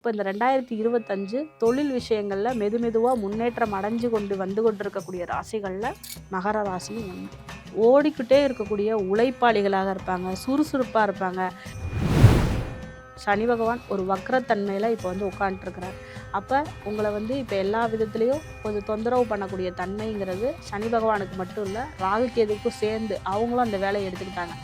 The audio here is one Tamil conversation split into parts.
இப்போ இந்த 2025 தொழில் விஷயங்களில் மெதுவாக முன்னேற்றம் அடைஞ்சு வந்து கொண்டிருக்கக்கூடிய ராசிகளில் மகர ராசியும் ஒன்று. ஓடிக்கிட்டே இருக்கக்கூடிய உழைப்பாளிகளாக இருப்பாங்க, சுறுசுறுப்பாக இருப்பாங்க. சனி பகவான் ஒரு வக்ரத்தன்மையில் இப்போ உட்காந்துருக்கிறார். அப்போ உங்களை இப்போ எல்லா விதத்துலேயும் கொஞ்சம் தொந்தரவு பண்ணக்கூடிய தன்மைங்கிறது சனி பகவானுக்கு மட்டும் இல்லை, ராகு கேதுக்கும் சேர்ந்து அவங்களும் அந்த வேலையை எடுத்துக்கிட்டாங்க.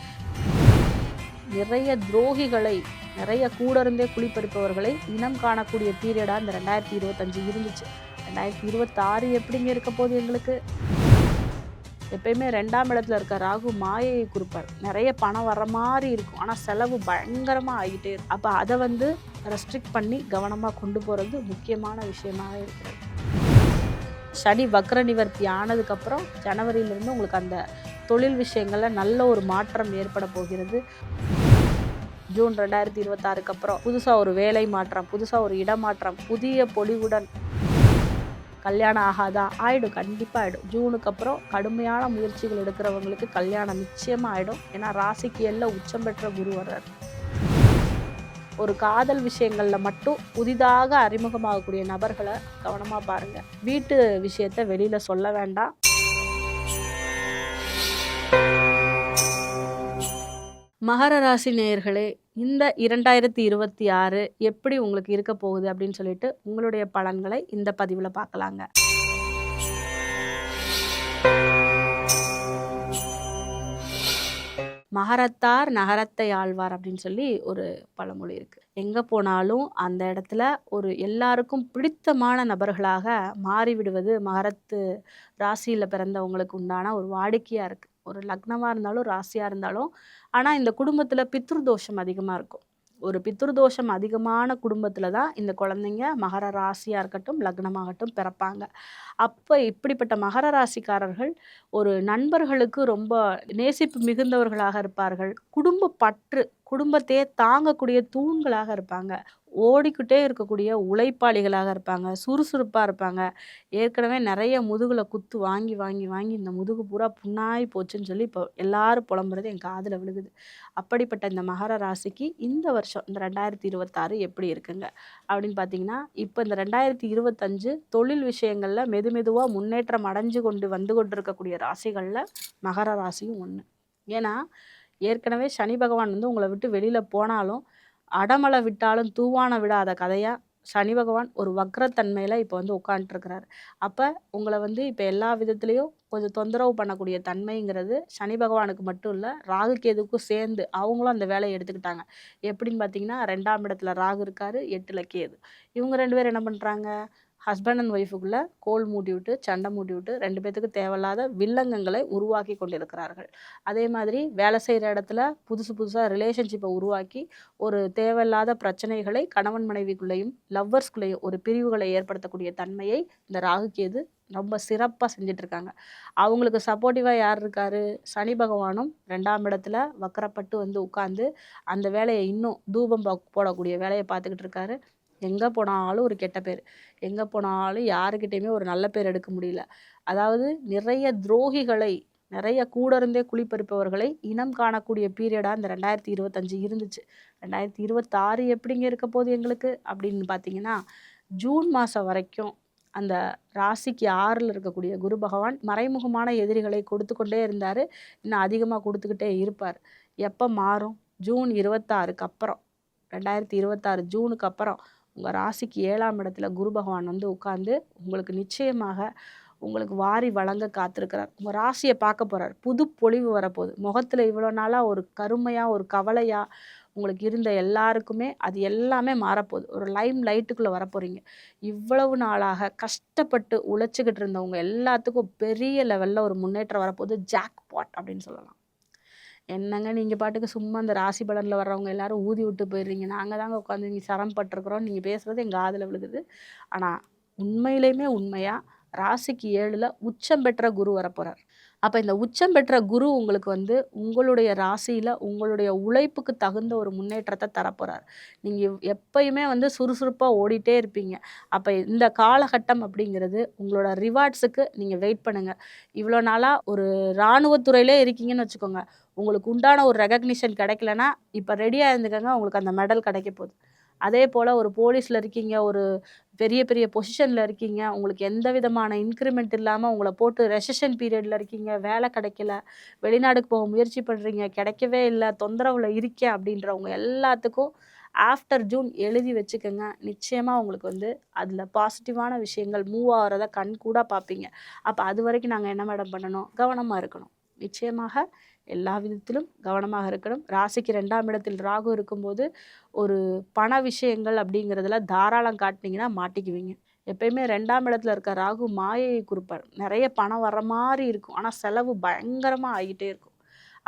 நிறைய துரோகிகளை, நிறைய கூட இருந்தே குழிப்பறிப்பவர்களை இனம் காணக்கூடிய பீரியடாக இந்த 2025 இருந்துச்சு. 2026 எப்படிங்க இருக்க போகுது எங்களுக்கு? எப்பயுமே 2ஆம் இடத்துல இருக்க ராகு மாயையை குறிப்பார். நிறைய பணம் வர்ற மாதிரி இருக்கும், ஆனால் செலவு பயங்கரமாக ஆகிட்டே இருக்கும். அப்போ அதை ரெஸ்ட்ரிக்ட் பண்ணி கவனமாக கொண்டு போகிறது முக்கியமான விஷயமாக இருக்கிறது. சனி வக்ர நிவர்த்தி ஆனதுக்கப்புறம் ஜனவரியிலேருந்து உங்களுக்கு அந்த தொழில் விஷயங்களில் நல்ல ஒரு மாற்றம் ஏற்பட போகிறது. ஜூன் 2026க்கு அப்புறம் புதுசாக ஒரு வேலை மாற்றம், புதுசாக ஒரு இடமாற்றம், புதிய பொலிவுடன். கல்யாணம் ஆகாதா? ஆகிடும், கண்டிப்பாக ஆகிடும். ஜூனுக்கு அப்புறம் கடுமையான முயற்சிகள் எடுக்கிறவங்களுக்கு கல்யாணம் நிச்சயமாக ஆகிடும். ஏன்னா ராசிக்கு எல்லாம் உச்சம் பெற்ற குரு வர்றார். ஒரு காதல் விஷயங்களில் மட்டும் புதிதாக அறிமுகமாகக்கூடிய நபர்களை கவனமாக பாருங்கள். வீட்டு விஷயத்தை வெளியில் சொல்ல வேண்டாம். மகர ராசி நேயர்களே, இந்த 2026 எப்படி உங்களுக்கு இருக்க போகுது அப்படின்னு சொல்லிட்டு உங்களுடைய பலன்களை இந்த பதிவில் பார்க்கலாங்க. மகரத்தார் நகரத்தை ஆழ்வார் அப்படின்னு சொல்லி ஒரு பழமொழி இருக்கு. எங்கே போனாலும் அந்த இடத்துல ஒரு எல்லாருக்கும் பிடித்தமான நபர்களாக மாறிவிடுவது மகரத்து ராசியில் பிறந்தவங்களுக்கு உண்டான ஒரு வாடிக்கையாக இருக்குது. ஒரு லக்னமாக இருந்தாலும் ராசியாக இருந்தாலும். ஆனால் இந்த குடும்பத்தில் பித்ருதோஷம் அதிகமாக இருக்கும். ஒரு பித்ருதோஷம் அதிகமான குடும்பத்தில் தான் இந்த குழந்தைங்க மகர ராசியாக இருக்கட்டும், லக்னமாகட்டும் பிறப்பாங்க. அப்போ இப்படிப்பட்ட மகர ராசிக்காரர்கள் ஒரு நண்பர்களுக்கு ரொம்ப நேசிப்பு மிகுந்தவர்களாக இருப்பார்கள். குடும்ப பற்று, குடும்பத்தையே தாங்கக்கூடிய தூண்களாக இருப்பாங்க. ஓடிக்கிட்டே இருக்கக்கூடிய உழைப்பாளிகளாக இருப்பாங்க, சுறுசுறுப்பாக இருப்பாங்க. ஏற்கனவே நிறைய முதுகில் குத்து வாங்கி வாங்கி வாங்கி இந்த முதுகு பூரா புண்ணாகி போச்சுன்னு சொல்லி இப்போ எல்லாரும் புலம்புறது என் காதில் விழுகுது. அப்படிப்பட்ட இந்த மகர ராசிக்கு இந்த வருஷம் இந்த 2026 எப்படி இருக்குங்க அப்படின்னு பார்த்தீங்கன்னா, இப்போ இந்த 2025 தொழில் விஷயங்களில் மெதுவாக முன்னேற்றம் அடைஞ்சு வந்து கொண்டிருக்கக்கூடிய ராசிகளில் மகர ராசியும் ஒன்று. ஏன்னா ஏற்கனவே சனி பகவான் உங்களை விட்டு வெளியில் போனாலும் அடமலை விட்டாலும் தூவான விடாத கதையாக சனி பகவான் ஒரு வக்ரத்தன்மையில் இப்போ உட்காந்துருக்கிறாரு. அப்போ உங்களை இப்போ எல்லா விதத்துலேயும் கொஞ்சம் தொந்தரவு பண்ணக்கூடிய தன்மைங்கிறது சனி பகவானுக்கு மட்டும் இல்லை, ராகு கேதுக்கும் சேர்ந்து அவங்களும் அந்த வேலையை எடுத்துக்கிட்டாங்க. எப்படின்னு பார்த்தீங்கன்னா, 2ஆம் இடத்துல ராகு இருக்கார், 8ல் கேது. இவங்க 2 பேர் என்ன பண்ணுறாங்க? ஹஸ்பண்ட் அண்ட் ஒய்ஃபுக்குள்ளே கோல் மூட்டி விட்டு, சண்டை மூட்டி விட்டு 2 பேத்துக்கு தேவையில்லாத வில்லங்கங்களை உருவாக்கி கொண்டிருக்கிறார்கள். அதே மாதிரி வேலை செய்கிற இடத்துல புதுசாக ரிலேஷன்ஷிப்பை உருவாக்கி ஒரு தேவையில்லாத பிரச்சனைகளை கணவன் மனைவிக்குள்ளேயும் லவ்வர்ஸ்குள்ளேயும் ஒரு பிரிவுகளை ஏற்படுத்தக்கூடிய தன்மையை இந்த ராகு கேது ரொம்ப சிறப்பாக செஞ்சிட்ருக்காங்க. அவங்களுக்கு சப்போர்ட்டிவாக யார் இருக்கார்? சனி பகவானும் 2ஆம் இடத்துல வக்கரப்பட்டு உட்காந்து அந்த வேலையை இன்னும் தூபம் போடக்கூடிய வேலையை பார்த்துக்கிட்டு இருக்காரு. எங்கே போனாலும் ஒரு கெட்ட பேர், எங்கே போனாலும் யாருக்கிட்டையுமே ஒரு நல்ல பேர் எடுக்க முடியல. அதாவது நிறைய துரோகிகளை, நிறைய கூட இருந்தே குழிப்பறிப்பவர்களை இனம் காணக்கூடிய பீரியடாக இந்த 2025 இருந்துச்சு. 2026 எப்படிங்க இருக்க போகுது எங்களுக்கு அப்படின்னு பார்த்தீங்கன்னா, ஜூன் மாதம் வரைக்கும் அந்த ராசிக்கு 6ல் இருக்கக்கூடிய குரு பகவான் மறைமுகமான எதிரிகளை கொடுத்து கொண்டே இருந்தார். இன்னும் அதிகமாக கொடுத்துக்கிட்டே இருப்பார். எப்போ மாறும்? ஜூன் 26க்கு அப்புறம், 2026 ஜூனுக்கு அப்புறம் உங்கள் ராசிக்கு 7ஆம் இடத்துல குரு பகவான் உட்காந்து உங்களுக்கு நிச்சயமாக உங்களுக்கு வாரி வழங்க காத்திருக்கிறார். உங்கள் ராசியை பார்க்க போகிறார். புது பொலிவு வரப்போகுது. முகத்தில் இவ்வளோ நாளாக ஒரு கருமையாக ஒரு கவலையாக உங்களுக்கு இருந்த எல்லாருக்குமே அது எல்லாமே மாறப்போகுது. ஒரு லைட்டுக்குள்ளே வரப்போகிறீங்க. இவ்வளவு நாளாக கஷ்டப்பட்டு உழைச்சிக்கிட்டு இருந்தவங்க எல்லாத்துக்கும் பெரிய லெவலில் ஒரு முன்னேற்றம் வரப்போகுது. ஜாக்பாட் அப்படின்னு சொல்லலாம். என்னங்க நீங்கள் பாட்டுக்கு சும்மா அந்த ராசி பலனில் வர்றவங்க எல்லாரும் ஊதி விட்டு போயிடுறீங்க, நாங்கள் தாங்க உட்காந்து நீங்கள் சிரமப்பட்டிருக்கிறோம், நீங்கள் பேசுகிறது எங்கள் காதில் விழுகுது. ஆனால் உண்மையிலையுமே உண்மையாக ராசிக்கு 7ல் உச்சம் பெற்ற குரு வரப்போகிறார். அப்போ இந்த உச்சம் பெற்ற குரு உங்களுக்கு உங்களுடைய ராசியில் உங்களுடைய உழைப்புக்கு தகுந்த ஒரு முன்னேற்றத்தை தரப்போகிறார். நீங்கள் எப்பயுமே சுறுசுறுப்பாக ஓடிட்டே இருப்பீங்க. அப்போ இந்த காலகட்டம் அப்படிங்கிறது உங்களோட ரிவார்ட்ஸுக்கு நீங்கள் வெயிட் பண்ணுங்கள். இவ்வளோ நாளாக ஒரு இராணுவத்துறையிலே இருக்கீங்கன்னு வச்சுக்கோங்க, உங்களுக்கு உண்டான ஒரு ரெகக்னிஷன் கிடைக்கலனா இப்போ ரெடியாக இருந்துக்கங்க, உங்களுக்கு அந்த மெடல் கிடைக்க போகுது. அதே போல் ஒரு போலீஸில் இருக்கீங்க, ஒரு பெரிய பெரிய பொசிஷனில் இருக்கீங்க, உங்களுக்கு எந்த விதமான இன்க்ரிமெண்ட் இல்லாமல் உங்களை போட்டு ரெசெஷன் பீரியடில் இருக்கீங்க, வேலை கிடைக்கல, வெளிநாடுக்கு போக முயற்சி பண்ணுறீங்க, கிடைக்கவே இல்லை, தொந்தரவில் இருக்கேன் அப்படின்றவங்க எல்லாத்துக்கும் ஆஃப்டர் ஜூன் எழுதி வச்சுக்கோங்க. நிச்சயமாக உங்களுக்கு வந்து அதில் பாசிட்டிவான விஷயங்கள் மூவ் ஆகிறத கண்கூடா பார்ப்பீங்க. அப்போ அது வரைக்கும் நாங்கள் என்ன மேடம் பண்ணணும்? கவனமாக இருக்கணும். நிச்சயமாக எல்லா விதத்திலும் கவனமாக இருக்கணும். ராசிக்கு 2ஆம் இடத்தில் ராகு இருக்கும்போது ஒரு பண விஷயங்கள் அப்படிங்கிறதுல தாராளம் காட்டினீங்கன்னா மாட்டிக்குவீங்க. எப்பயுமே 2ஆம் இடத்துல இருக்க ராகு மாயையை குறிப்பார். நிறைய பணம் வர்ற மாதிரி இருக்கும், ஆனால் செலவு பயங்கரமாக ஆகிட்டே இருக்கும்.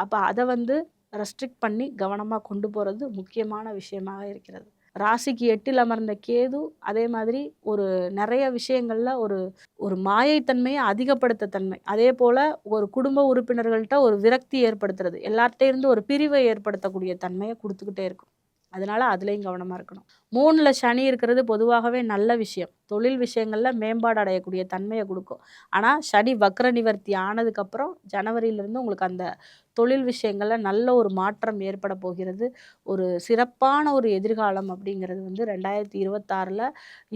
அப்போ அதை வந்து ரெஸ்ட்ரிக்ட் பண்ணி கவனமாக கொண்டு போகிறது முக்கியமான விஷயமாக இருக்கிறது. ராசிக்கு 8ல் அமர்ந்த கேது அதே மாதிரி ஒரு நிறைய விஷயங்கள்ல ஒரு ஒரு மாயைத்தன்மையை அதிகப்படுத்த தன்மை. அதே போல் ஒரு குடும்ப உறுப்பினர்கள்ட்ட ஒரு விரக்தி ஏற்படுத்துறது, எல்லார்கிட்ட இருந்து ஒரு பிரிவை ஏற்படுத்தக்கூடிய தன்மையை கொடுத்துக்கிட்டே இருக்கும். அதனால அதுலேயும் கவனமாக இருக்கணும். 3ல் சனி இருக்கிறது பொதுவாகவே நல்ல விஷயம். தொழில் விஷயங்களில் மேம்பாடு அடையக்கூடிய தன்மையை கொடுக்கும். ஆனால் சனி வக்ர நிவர்த்தி ஆனதுக்கப்புறம் ஜனவரியிலேருந்து உங்களுக்கு அந்த தொழில் விஷயங்களில் நல்ல ஒரு மாற்றம் ஏற்பட போகிறது. ஒரு சிறப்பான ஒரு எதிர்காலம் அப்படிங்கிறது வந்து 2026ல்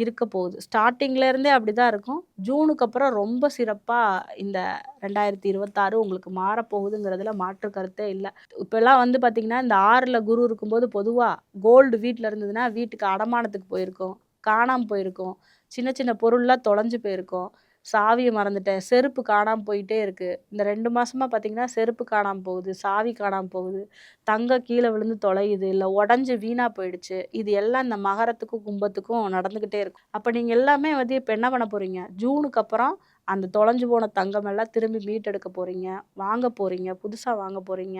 இருக்க போகுது. ஸ்டார்டிங்லேருந்தே அப்படி தான் இருக்கும். ஜூனுக்கு அப்புறம் ரொம்ப சிறப்பாக இந்த 2026 உங்களுக்கு மாறப்போகுதுங்கிறதுல மாற்று கருத்தே இல்லை. இப்போல்லாம் வந்து பார்த்திங்கன்னா, இந்த 6ல் குரு இருக்கும்போது பொதுவாக கோல்டு வீட்டில் இருந்ததுன்னா வீட்டுக்கு அடமானத்துக்கு போயிருக்கோம், காணாமல் போயிருக்கோம், சின்ன சின்ன பொருள்லாம் தொலைஞ்சு போயிருக்கோம், சாவியை மறந்துட்டேன், செருப்பு காணாமல் போயிட்டே இருக்குது. இந்த 2 மாதமாக பார்த்திங்கன்னா செருப்பு காணாமல் போகுது, சாவி காணாமல் போகுது, தங்கம் கீழே விழுந்து தொலையுது, இல்லை உடஞ்சி வீணாக போயிடுச்சு. இது எல்லாம் இந்த மகரத்துக்கும் கும்பத்துக்கும் நடந்துக்கிட்டே இருக்கும். அப்போ நீங்கள் எல்லாமே வந்து இப்போ என்ன பண்ண போகிறீங்க? ஜூனுக்கு அப்புறம் அந்த தொலைஞ்சு போன தங்கம் எல்லாம் திரும்பி மீட்டெடுக்க போகிறீங்க, வாங்க போகிறீங்க, புதுசாக வாங்க போகிறீங்க.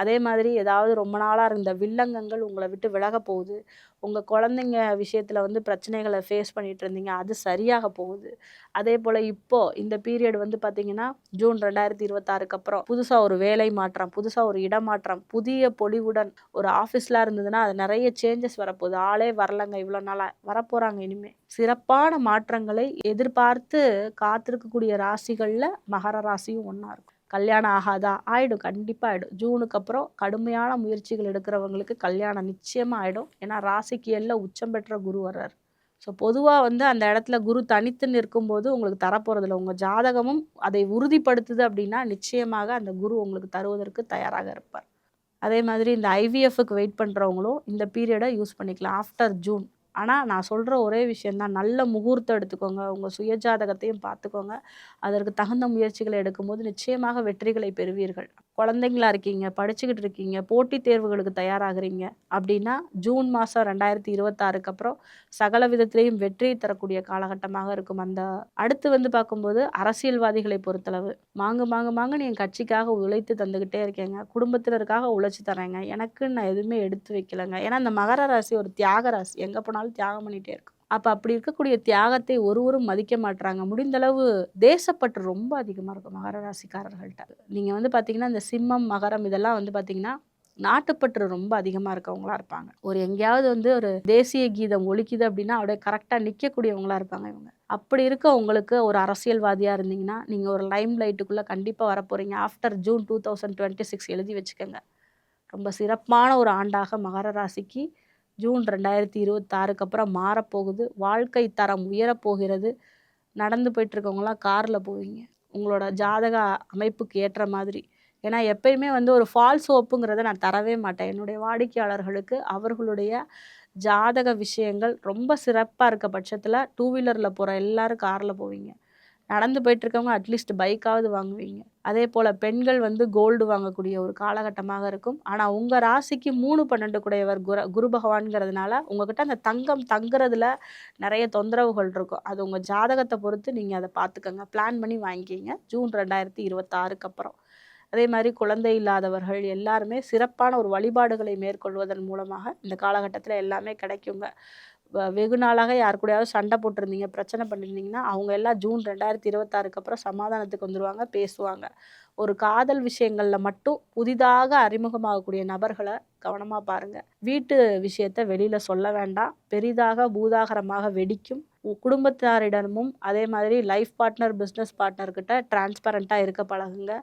அதே மாதிரி ஏதாவது ரொம்ப நாளாக இருந்த வில்லங்கங்கள் உங்களை விட்டு விலக போகுது. உங்கள் குழந்தைங்க விஷயத்தில் வந்து பிரச்சனைகளை ஃபேஸ் பண்ணிகிட்டு இருந்தீங்க, அது சரியாக போகுது. அதே போல் இப்போது இந்த பீரியட் வந்து பார்த்திங்கன்னா, ஜூன் 2026க்கு அப்புறம் புதுசாக ஒரு வேலை மாற்றம், புதுசாக ஒரு இடமாற்றம், புதிய பொலிவுடன் ஒரு ஆஃபீஸ்லாம் இருந்ததுன்னா அது நிறைய சேஞ்சஸ் வரப்போகுது. ஆளே வரலங்க இவ்வளோ நாளாக, வரப்போகிறாங்க இனிமேல். சிறப்பான மாற்றங்களை எதிர்பார்த்து காத்திருக்கக்கூடிய ராசிகளில் மகர ராசியும் ஒன்றா இருக்கும். கல்யாணம் ஆகாதா? ஆயிடும், கண்டிப்பாக ஆகிடும். ஜூனுக்கு அப்புறம் கடுமையான முயற்சிகள் எடுக்கிறவங்களுக்கு கல்யாணம் நிச்சயமாக ஆகிடும். ஏன்னா ராசிக்கு எல்லாம் உச்சம் பெற்ற குரு வர்றார். ஸோ பொதுவாக வந்து அந்த இடத்துல குரு தனித்து நிற்கும்போது உங்களுக்கு தரப்போகிறதில்ல. உங்கள் ஜாதகமும் அதை உறுதிப்படுத்துது அப்படின்னா நிச்சயமாக அந்த குரு உங்களுக்கு தருவதற்கு தயாராக இருப்பார். அதே மாதிரி இந்த ஐவிஎஃப்க்கு வெயிட் பண்ணுறவங்களும் இந்த பீரியடை யூஸ் பண்ணிக்கலாம் ஆஃப்டர் ஜூன். ஆனால் நான் சொல்கிற ஒரே விஷயந்தான், நல்ல முகூர்த்தம் எடுத்துக்கோங்க, உங்கள் சுயஜாதகத்தையும் பார்த்துக்கோங்க. அதற்கு தகுந்த முயற்சிகளை எடுக்கும்போது நிச்சயமாக வெற்றிகளை பெறுவீர்கள். குழந்தைங்களா இருக்கீங்க, படிச்சுக்கிட்டு இருக்கீங்க, போட்டித் தேர்வுகளுக்கு தயாராகிறீங்க அப்படின்னா ஜூன் மாதம் 2026க்கு அப்புறம் சகல விதத்திலையும் வெற்றியை தரக்கூடிய காலகட்டமாக இருக்கும். அந்த அடுத்து வந்து பார்க்கும்போது அரசியல்வாதிகளை பொறுத்தளவு மாங்குன்னு என் கட்சிக்காக உழைத்து தந்துக்கிட்டே இருக்கேங்க, குடும்பத்தினருக்காக உழைச்சி தரேங்க, எனக்குன்னு நான் எதுவுமே எடுத்து வைக்கலைங்க. ஏன்னா இந்த மகர ராசி ஒரு தியாக ராசி, எங்கே போனாலும் தியாகம் பண்ணிகிட்டே இருக்கும். அப்போ அப்படி இருக்கக்கூடிய தியாகத்தை ஒருவரும் மதிக்க மாட்றாங்க. முடிந்தளவு தேசப்பற்று ரொம்ப அதிகமாக இருக்கும் மகர ராசிக்காரர்கள்ட்ட. நீங்கள் வந்து பார்த்தீங்கன்னா இந்த சிம்மம், மகரம் இதெல்லாம் வந்து பார்த்தீங்கன்னா நாட்டுப்பற்று ரொம்ப அதிகமாக இருக்கவங்களா இருப்பாங்க. ஒரு எங்கேயாவது வந்து ஒரு தேசிய கீதம் ஒலிக்குது அப்படின்னா அப்படியே கரெக்டாக நிற்கக்கூடியவங்களா இருப்பாங்க இவங்க. அப்படி இருக்க உங்களுக்கு ஒரு அரசியல்வாதியாக இருந்தீங்கன்னா நீங்கள் ஒரு லைம் லைட்டுக்குள்ளே கண்டிப்பாக வரப்போகிறீங்க. ஆஃப்டர் ஜூன் 2026 எழுதி வச்சுக்கோங்க. ரொம்ப சிறப்பான ஒரு ஆண்டாக மகர ராசிக்கு ஜூன் 2026க்கு அப்புறம் மாறப்போகுது. வாழ்க்கை தரம் உயரப்போகிறது. நடந்து போயிட்டுருக்கவங்களாம் காரில் போவீங்க, உங்களோட ஜாதக அமைப்புக்கு ஏற்ற மாதிரி. ஏன்னா எப்பயுமே வந்து ஒரு ஃபால்ஸ் ஹோப்புங்கிறத நான் தரவே மாட்டேன். என்னுடைய வாடிக்கையாளர்களுக்கு அவர்களுடைய ஜாதக விஷயங்கள் ரொம்ப சிறப்பாக இருக்க பட்சத்தில் 2 வீலரில் போகிற எல்லோரும் காரில் போவீங்க. நடந்து போயிட்டுருக்கவங்க அட்லீஸ்ட் பைக்காவது வாங்குவீங்க. அதே போல் பெண்கள் வந்து கோல்டு வாங்கக்கூடிய ஒரு காலகட்டமாக இருக்கும். ஆனால் உங்கள் ராசிக்கு 3, 12 கூடையவர் குரு பகவான்கிறதுனால உங்ககிட்ட அந்த தங்கம் தங்குறதுல நிறைய தொந்தரவுகள் இருக்கும். அது உங்கள் ஜாதகத்தை பொறுத்து நீங்கள் அதை பார்த்துக்கோங்க. பிளான் பண்ணி வாங்கிக்கிங்க ஜூன் 2026க்கு அப்புறம். அதே மாதிரி குழந்தை இல்லாதவர்கள் எல்லாருமே சிறப்பான ஒரு வழிபாடுகளை மேற்கொள்வதன் மூலமாக இந்த காலகட்டத்தில் எல்லாமே கிடைக்குங்க. வெகு நாளாக யார் கூடயாவது சண்டை போட்டிருந்தீங்க, பிரச்சனை பண்ணியிருந்தீங்கன்னா அவங்க எல்லாம் ஜூன் 2026க்கு அப்புறம் சமாதானத்துக்கு வந்துடுவாங்க, பேசுவாங்க. ஒரு காதல் விஷயங்களில் மட்டும் புதிதாக அறிமுகமாகக்கூடிய நபர்களை கவனமாக பாருங்கள். வீட்டு விஷயத்தை வெளியில் சொல்ல வேண்டாம். பெரிதாக பூதாகரமாக வெடிக்கும். குடும்பத்தாரிடமும் அதே மாதிரி லைஃப் பார்ட்னர், பிஸ்னஸ் பார்ட்னர்கிட்ட டிரான்ஸ்பரண்ட்டாக இருக்க பழகுங்க.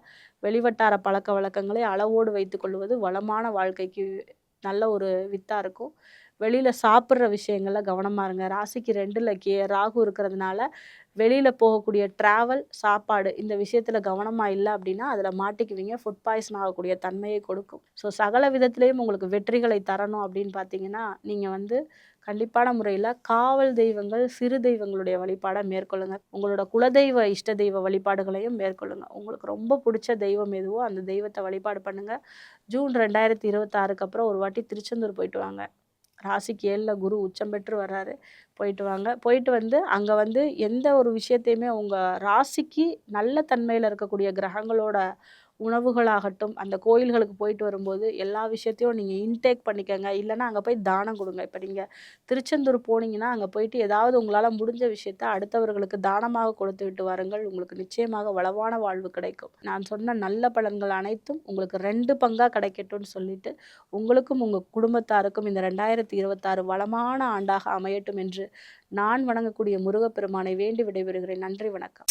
வெளிவட்டார பழக்க வழக்கங்களை அளவோடு வைத்துக்கொள்வது வளமான வாழ்க்கைக்கு நல்ல ஒரு வித்தாக இருக்கும். வெளியில சாப்பிடுற விஷயங்கள்ல கவனமா இருங்க. ராசிக்கு 2ல ராகு இருக்கிறதுனால, வெளியில போகக்கூடிய டிராவல், சாப்பாடு இந்த விஷயத்துல கவனமா இல்ல அப்படின்னா, அதுல மாட்டிக்குவீங்க. ஃபுட் பாய்சன் ஆகக்கூடிய தன்மையை கொடுக்கும். ஸோ சகல விதத்திலயும் உங்களுக்கு வெற்றிகளை தரணும் அப்படின்னு பார்த்தீங்கன்னா, நீங்க வந்து கண்டிப்பான முறையில காவல் தெய்வங்கள், சிறு தெய்வங்களுடைய வழிபாட மேற்கொள்ளுங்க. உங்களோட குலதெய்வ, இஷ்ட தெய்வ வழிபாடுகளையும் மேற்கொள்ளுங்க. உங்களுக்கு ரொம்ப புடிச்ச தெய்வம் எதுவோ அந்த தெய்வத்த வழிபாடு பண்ணுங்க. ஜூன் 2026க்கு அப்புறம் ஒரு வாட்டி திருச்செந்தூர் போயிட்டு வாங்க. ராசிக்கு 7ல குரு உச்சம் பெற்று வர்றாரு. போயிட்டு வாங்க. போயிட்டு வந்து அங்க வந்து எந்த ஒரு விஷயத்தையுமே உங்க ராசிக்கு நல்ல தன்மையில இருக்கக்கூடிய கிரகங்களோட உணவுகளாகட்டும், அந்த கோயில்களுக்கு போயிட்டு வரும்போது எல்லா விஷயத்தையும் நீங்க இன்டேக் பண்ணிக்கங்க. இல்லன்னா அங்க போய் தானம் குடுங்க. இப்ப நீங்க திருச்செந்தூர் போனீங்கன்னா, அங்க போயிட்டு ஏதாவது உங்களால முடிஞ்ச விஷயத்த அடுத்தவர்களுக்கு தானமாக கொடுத்துவிட்டு வாருங்கள். உங்களுக்கு நிச்சயமாக வளமான வாழ்வு கிடைக்கும். நான் சொன்ன நல்ல பலன்கள் அனைத்தும் உங்களுக்கு 2 பங்கா கிடைக்கட்டும்னு சொல்லிட்டு, உங்களுக்கும் உங்க குடும்பத்தாருக்கும் இந்த 2026 வளமான ஆண்டாக அமையட்டும் என்று நான் வணங்கக்கூடிய முருகப்பெருமானை வேண்டி விடைபெறுகிறேன். நன்றி, வணக்கம்.